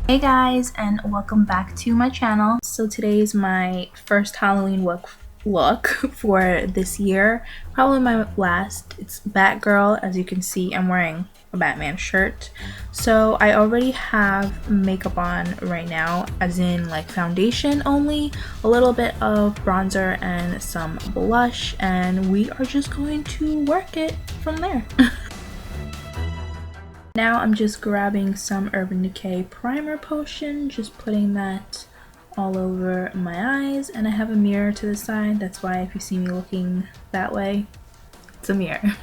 Hey guys, and welcome back to my channel. So today is my first Halloween look for this year, probably my last. It's Batgirl. As you can see, I'm wearing a Batman shirt. So I already have makeup on right now, as in like foundation only, a little bit of bronzer and some blush, and we are just going to work it from there. Now I'm just grabbing some Urban Decay primer potion, just putting that all over my eyes, and I have a mirror to the side. That's why if you see me looking that way, it's a mirror.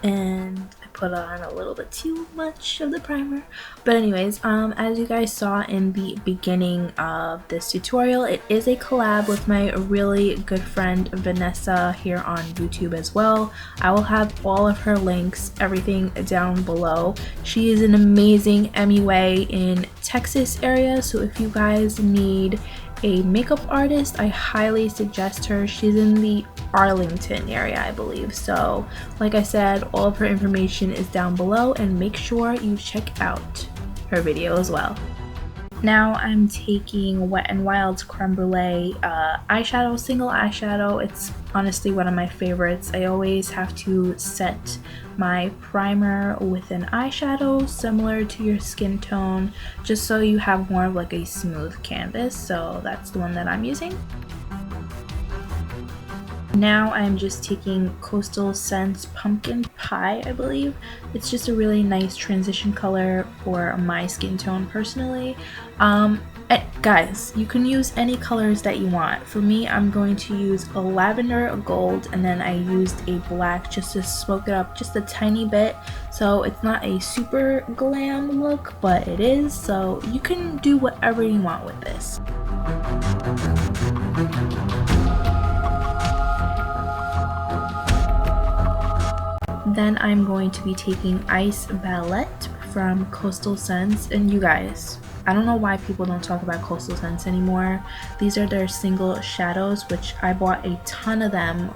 And I put on a little bit too much of the primer, but anyways, as you guys saw in the beginning of this tutorial, it is a collab with my really good friend Vanessa here on YouTube as well. I will have all of her links, everything down below. She is an amazing MUA in Texas area, so if you guys need a makeup artist, I highly suggest her. She's in the Arlington area, I believe. So like I said, all of her information is down below, and make sure you check out her video as well. Now I'm taking Wet n Wild's Creme Brulee eyeshadow, single eyeshadow. It's honestly one of my favorites. I always have to set my primer with an eyeshadow similar to your skin tone, just so you have more of like a smooth canvas. So that's the one that I'm using. Now I'm just taking Coastal Scents Pumpkin Pie, I believe. It's just a really nice transition color for my skin tone personally. Guys, you can use any colors that you want. For me, I'm going to use a lavender, a gold, and then I used a black just to smoke it up just a tiny bit. So it's not a super glam look, but it is. So you can do whatever you want with this. Then I'm going to be taking Ice Ballet from Coastal Scents, and you guys, I don't know why people don't talk about Coastal Scents anymore. These are their single shadows, which I bought a ton of them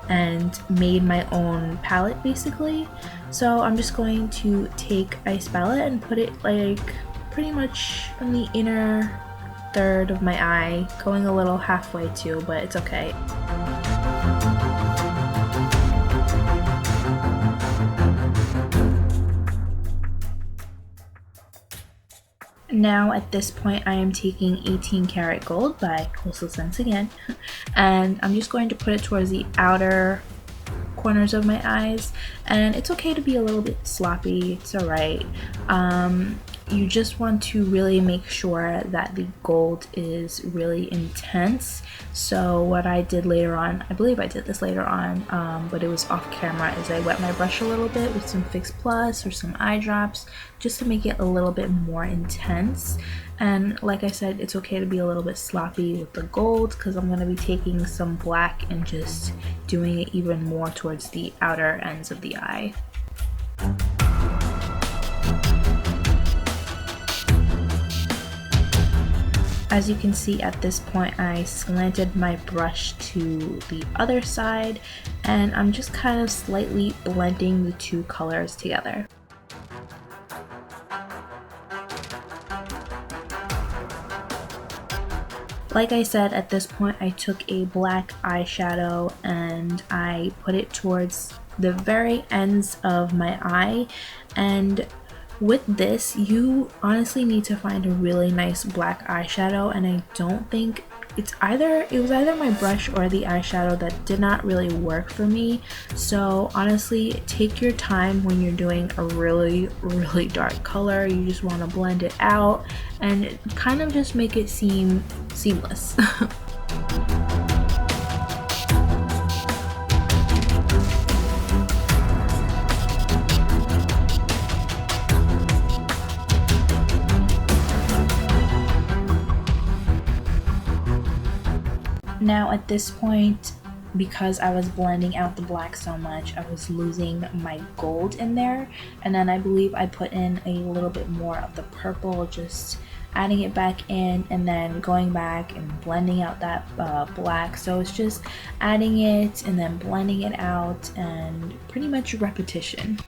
and made my own palette basically. So I'm just going to take Ice Ballet and put it like pretty much on the inner third of my eye, going a little halfway too, but it's okay. Now at this point I am taking 18 Karat Gold by Coastal Scents again, and I'm just going to put it towards the outer corners of my eyes, and it's okay to be a little bit sloppy, it's alright. You just want to really make sure that the gold is really intense. So what I did later on, I believe I did this later on, but it was off camera, is I wet my brush a little bit with some Fix Plus or some eye drops just to make it a little bit more intense. And like I said, it's okay to be a little bit sloppy with the gold, because I'm going to be taking some black and just doing it even more towards the outer ends of the eye. As you can see at this point, I slanted my brush to the other side, and I'm just kind of slightly blending the two colors together. Like I said, at this point I took a black eyeshadow and I put it towards the very ends of my eye, and with this you honestly need to find a really nice black eyeshadow, and I don't think it was either my brush or the eyeshadow that did not really work for me. So honestly, take your time when you're doing a really dark color. You just want to blend it out and kind of just make it seem seamless. Now at this point, because I was blending out the black so much, I was losing my gold in there, and then I believe I put in a little bit more of the purple, just adding it back in and then going back and blending out that black. So it's just adding it and then blending it out, and pretty much repetition.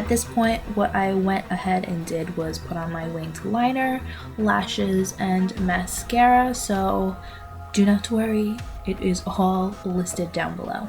At this point, what I went ahead and did was put on my winged liner, lashes, and mascara, so do not worry, it is all listed down below.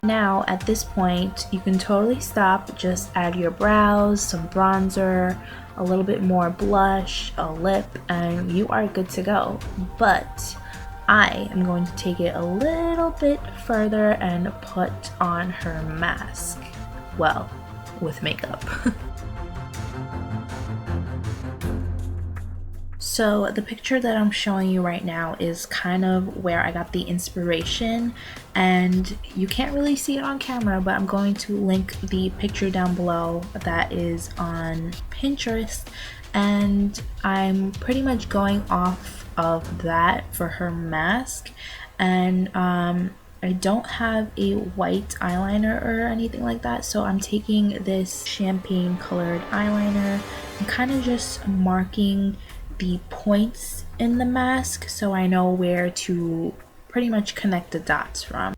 Now, at this point, you can totally stop, just add your brows, some bronzer, a little bit more blush, a lip, and you are good to go. But I am going to take it a little bit further and put on her mask. Well, with makeup. So the picture that I'm showing you right now is kind of where I got the inspiration, and you can't really see it on camera, but I'm going to link the picture down below that is on Pinterest, and I'm pretty much going off of that for her mask. And I don't have a white eyeliner or anything like that, so I'm taking this champagne colored eyeliner and kind of just marking the points in the mask so I know where to pretty much connect the dots from.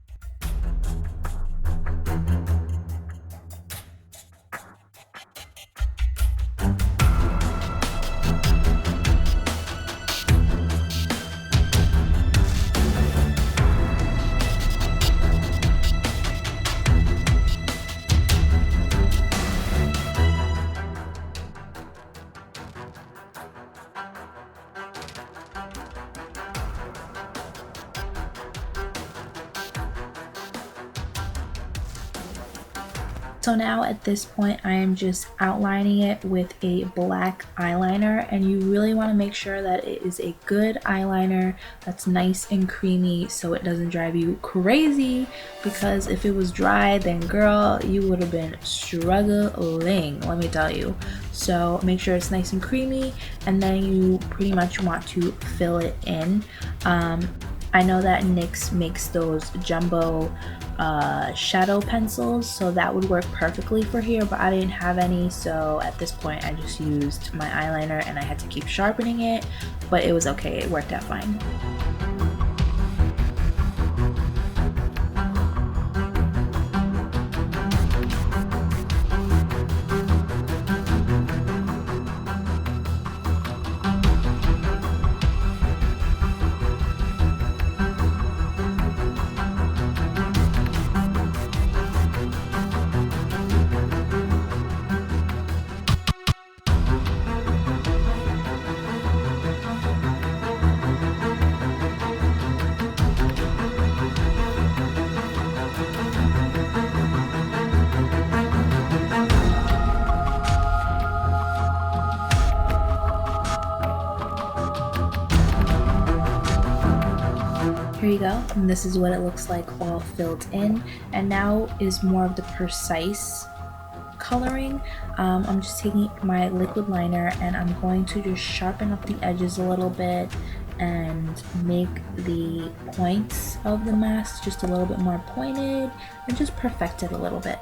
So now at this point, I am just outlining it with a black eyeliner, and you really want to make sure that it is a good eyeliner that's nice and creamy so it doesn't drive you crazy, because if it was dry, then girl, you would have been struggling, let me tell you. So make sure it's nice and creamy, and then you pretty much want to fill it in. I know that NYX makes those jumbo shadow pencils, so that would work perfectly for here, but I didn't have any, so at this point I just used my eyeliner and I had to keep sharpening it, but it was okay, it worked out fine. Here you go, and this is what it looks like all filled in, and now is more of the precise coloring. I'm just taking my liquid liner and I'm going to just sharpen up the edges a little bit and make the points of the mask just a little bit more pointed and just perfect it a little bit.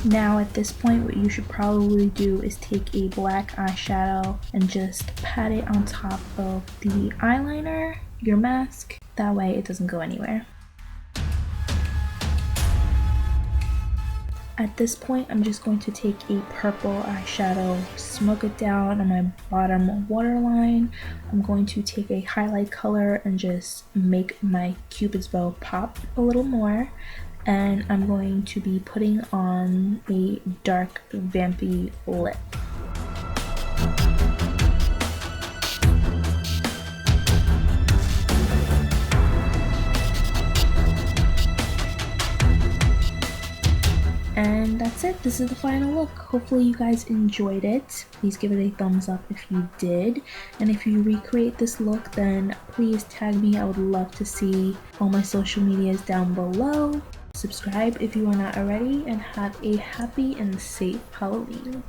Now at this point, what you should probably do is take a black eyeshadow and just pat it on top of the eyeliner, your mask. That way it doesn't go anywhere. At this point, I'm just going to take a purple eyeshadow, smoke it down on my bottom waterline. I'm going to take a highlight color and just make my cupid's bow pop a little more. And I'm going to be putting on a dark vampy lip. And that's it. This is the final look. Hopefully you guys enjoyed it. Please give it a thumbs up if you did. And if you recreate this look, then please tag me. I would love to see all my social medias down below. Subscribe if you are not already, and have a happy and safe Halloween.